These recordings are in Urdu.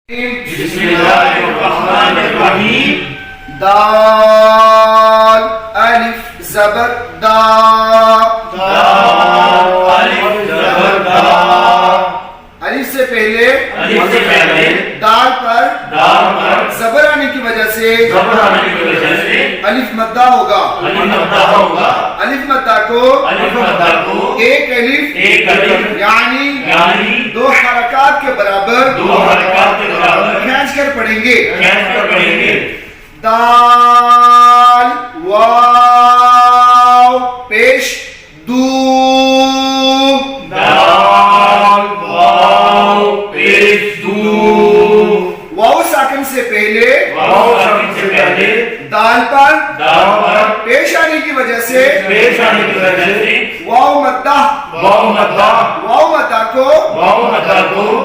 بسم اللہ الرحمن الرحیم دال الف زبر دا دال الف زبر دا الف سے پہلے دال پر زبر آنے کی وجہ سے الف مدہ ہوگا۔ الف مدہ کو ایک الف یعنی دو حرکات کے برابر کھینچ کر پڑھیں گے۔ دال واو پیش دو واو ساکن سے پہلے دال پر پیش آنے کی وجہ سے واو مدہ کو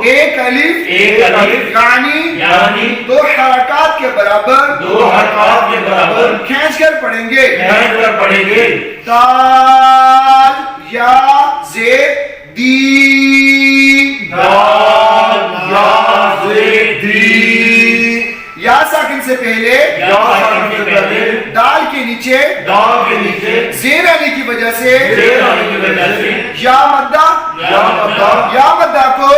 ایک الف یعنی دو حرکات کے برابر کھینچ کر پڑھیں گے۔ دال یا زید دی یا ساکن سے پہلے دال کے نیچے زیر آنے کی وجہ سے یا مدہ کو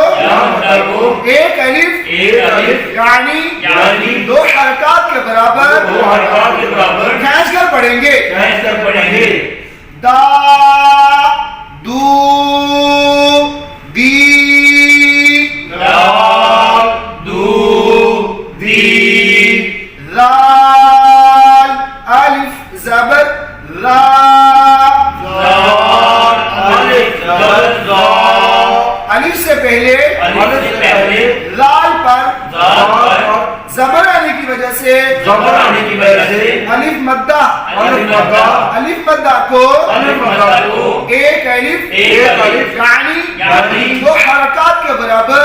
ایک الف یعنی دو حرکات کے برابر کھینچ کر پڑھیں گے۔ دا دو دی رال الف زبر را الف سے پہلے لال پر زبر آنے کی وجہ سے الف مدہ کو ایک الف یعنی دو حرکات کے برابر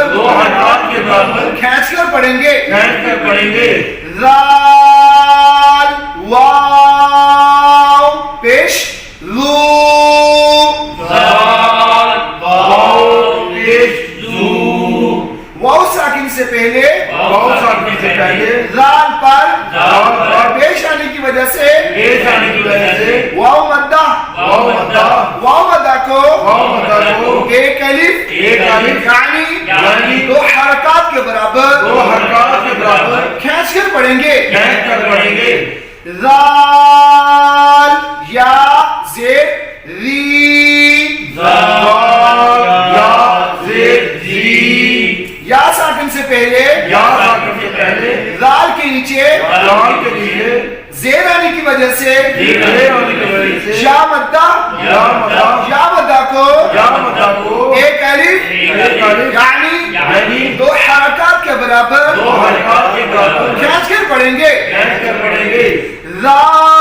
کھینچ کر پڑھیں گے۔ رال واو پیش لو واو ساکن سے پہلے رال پر پیش آنے کی وجہ سے واو مدہ کو ایک الف یعنی دو حرکات کے برابر کھینچ کر پڑھیں گے۔ رال یا زید ری یا ساکن سے پہلے رال کے نیچے زیر آنے کی وجہ سے یا مدہ کو ایک الف یعنی دو حرکات کے برابر کھینچ کر پڑھیں گے۔ رال